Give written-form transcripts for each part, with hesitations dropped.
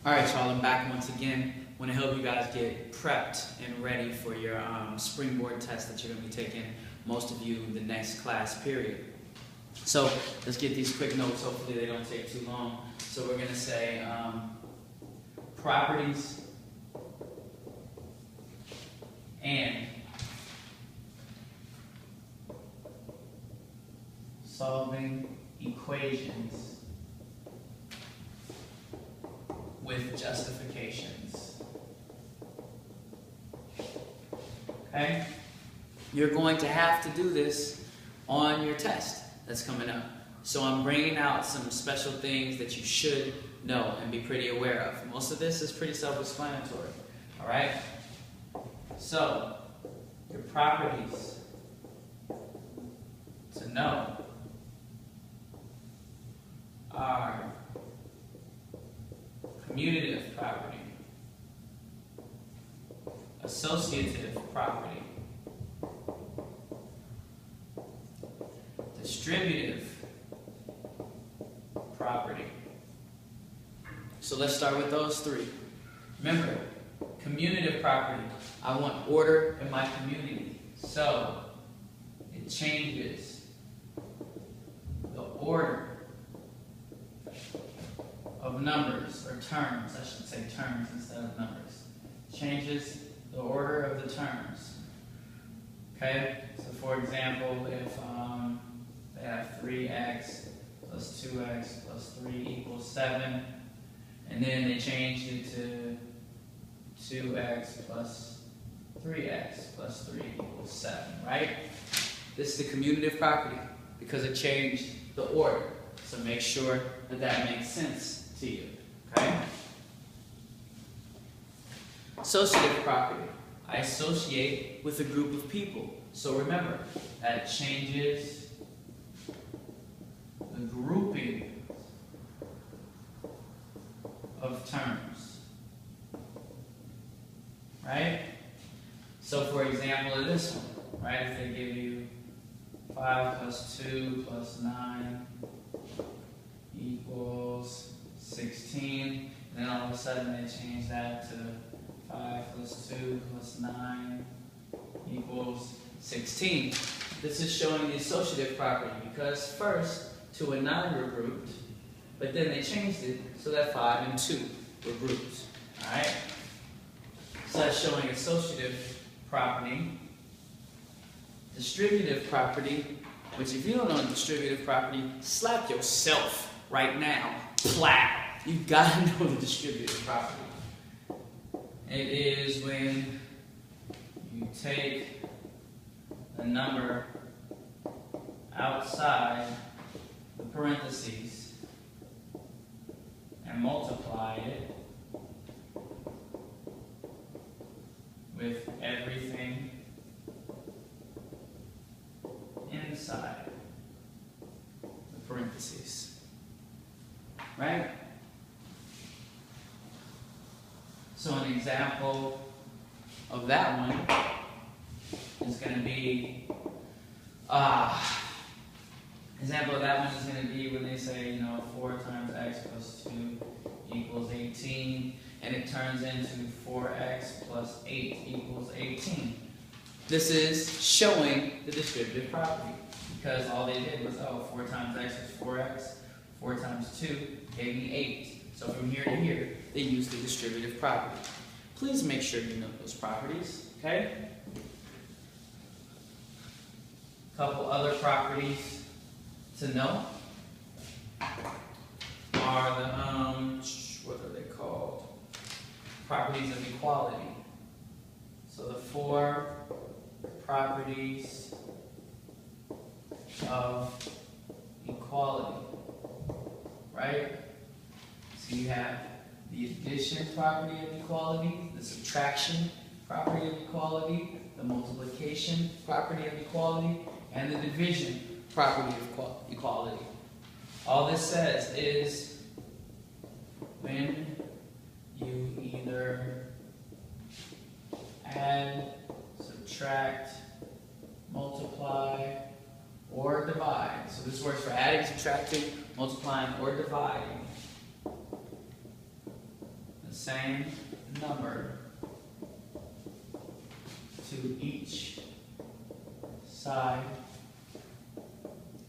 Alright, y'all, I'm back once again. I want to help you guys get prepped and ready for your springboard test that you're going to be taking, most of you, the next class period. So let's get these quick notes. Hopefully they don't take too long. So we're going to say properties and solving equations with justifications. Okay? You're going to have to do this on your test that's coming up. So I'm bringing out some special things that you should know and be pretty aware of. Most of this is pretty self-explanatory. All right? So, your properties to know are commutative property, associative property, distributive property. So let's start with those three. Remember, commutative property, I want order in my community. So it changes the order of numbers, or terms, I should say terms instead of numbers. Changes the order of the terms. Okay? So for example, if they have 3x plus 2x plus 3 equals 7, and then they changed it to 2x plus 3x plus 3 equals 7, right? This is the commutative property because it changed the order. So make sure that that makes sense to you, okay? Associative property. I associate with a group of people. So remember, that changes the grouping of terms, right? So for example, in this one, right, if they give you 5 plus 2 plus 9 equals 16, and then all of a sudden they change that to 5 plus 2 plus 9 equals 16. This is showing the associative property because first 2 and 9 were grouped, but then they changed it so that 5 and 2 were grouped. Alright? So that's showing associative property. Distributive property, which if you don't know distributive property, slap yourself right now. Plow. You gotta know the distributive property. It is when you take a number outside the parentheses and multiply it with everything inside the parentheses. Right? So an example of that one is going to be, when they say, 4 times x plus 2 equals 18, and it turns into 4x plus 8 equals 18. This is showing the distributive property, because all they did was, 4 times x is 4x, 4 times 2 gave me 8. So from here to here, they use the distributive property. Please make sure you know those properties, okay? A couple other properties to know are the, what are they called? Properties of equality. So the 4 properties of equality, right? So you have the addition property of equality, the subtraction property of equality, the multiplication property of equality, and the division property of equality. All this says is when you either add, subtract, multiply, or divide. So this works for adding, subtracting, multiplying, or dividing. same number to each side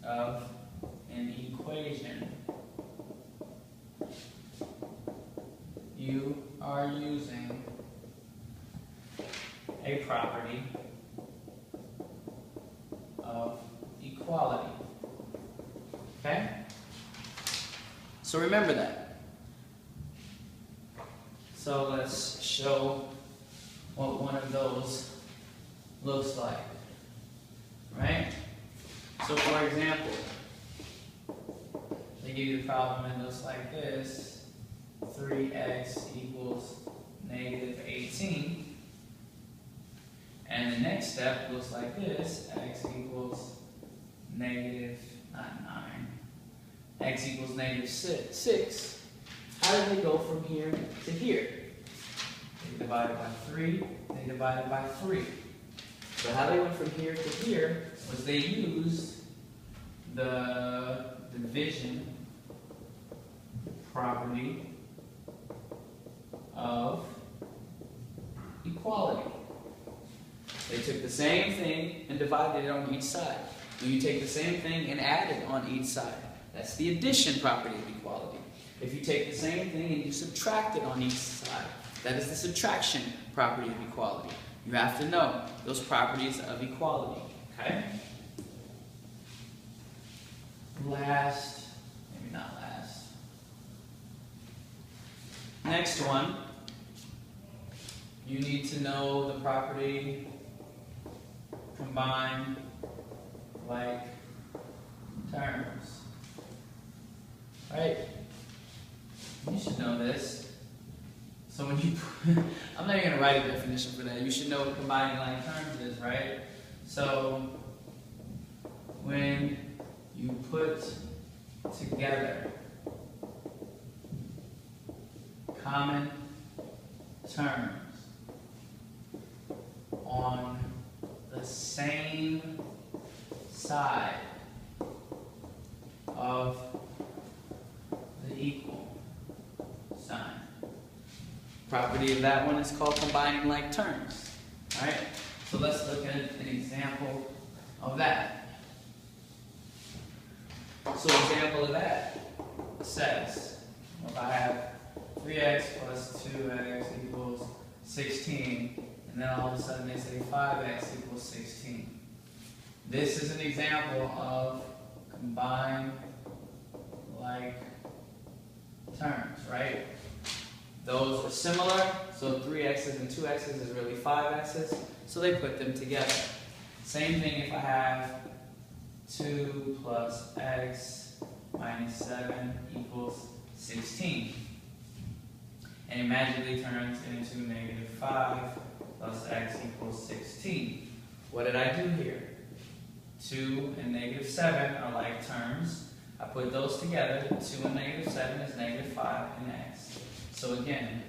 of an equation, you are using a property of equality. Okay? So remember that. So let's show what one of those looks like. Right? So for example, they give you the problem and it looks like this. 3x equals negative 18. And the next step looks like this. X equals negative, not 9. X equals negative 6. How did they go from here to here? They divided by 3. They divided by 3. So how they went from here to here was they used the division property of equality. They took the same thing and divided it on each side. When you take the same thing and add it on each side, that's the addition property of equality. If you take the same thing and you subtract it on each side, that is the subtraction property of equality. You have to know those properties of equality, okay? Last, maybe not last. Next one, you need to know the property combine like terms. Right? You should know this. So when you, I'm not even going to write a definition for that. You should know what combining like terms is, right? So when you put together common terms on the same side of the equal sign. Property of that one is called combining like terms. Alright? So let's look at an example of that. So an example of that says, if I have 3x plus 2x equals 16, and then all of a sudden they say 5x equals 16. This is an example of combine like terms, right? Those are similar, so 3x's and 2x's is really 5x's, so they put them together. Same thing if I have 2 plus x minus 7 equals 16. And it magically turns into negative 5 plus x equals 16. What did I do here? 2 and negative 7 are like terms. I put those together. 2 and negative 7 is negative 5 and x. So again,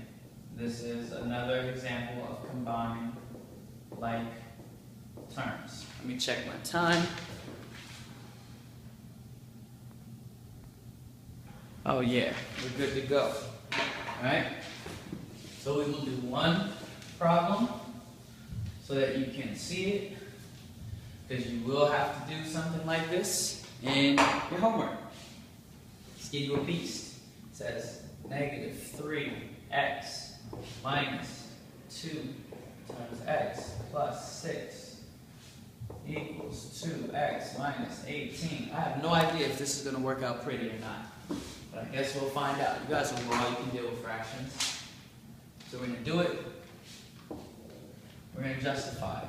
this is another example of combining like terms. Let me check my time. Oh yeah, we're good to go. Alright? So we will do one problem so that you can see it, because you will have to do something like this in your homework. Let's give you a beast. It says negative 3x minus 2 times x plus 6 equals 2x minus 18. I have no idea if this is going to work out pretty or not, but I guess we'll find out. You guys will know how you can deal with fractions. So we're going to do it. We're going to justify.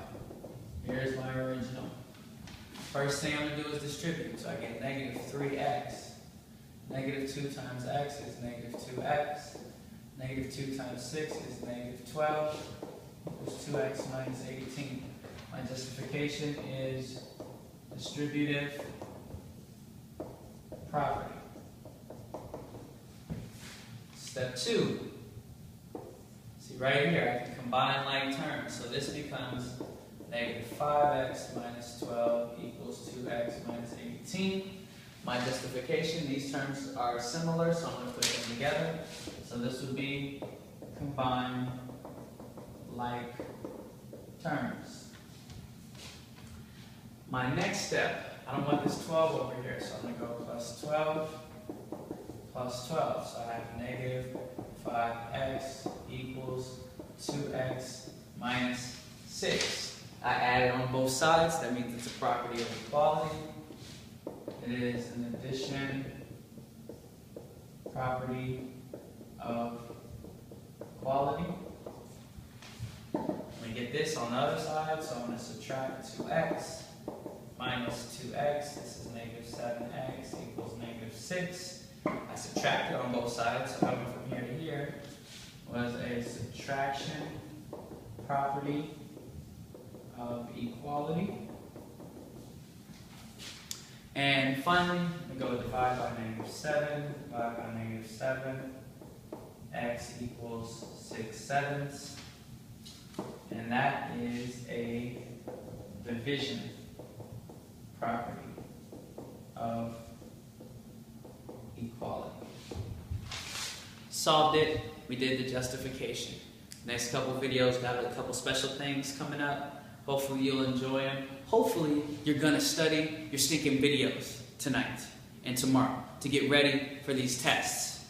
Here's my original. First thing I'm going to do is distribute. So I get negative 3x. Negative 2 times x is negative 2x. Negative 2 times 6 is negative 12. Equals 2x minus 18. My justification is distributive property. Step 2. See right here, I can combine like terms. So this becomes negative 5x minus 12 equals 2x minus 18. My justification, these terms are similar, so I'm going to put them together. So this would be combine like terms. My next step, I don't want this 12 over here, so I'm going to go plus 12 plus 12. So I have negative 5x equals 2x minus 6. I add it on both sides. That means it's a property of equality. It is an addition property of equality. I'm going to get this on the other side, so I'm going to subtract 2x minus 2x. This is negative 7x equals negative 6. I subtracted on both sides, so coming from here to here was a subtraction property of equality. And finally, we go divide by negative 7, divide by negative 7, x equals 6/7. And that is a division property of equality. Solved it. We did the justification. Next couple videos, got a couple special things coming up. Hopefully you'll enjoy them. Hopefully you're going to study your stinking videos tonight and tomorrow to get ready for these tests.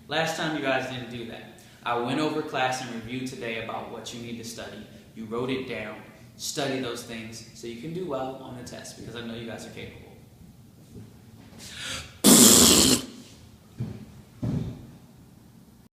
Last time you guys didn't do that. I went over class and reviewed today about what you need to study. You wrote it down. Study those things so you can do well on the test because I know you guys are capable.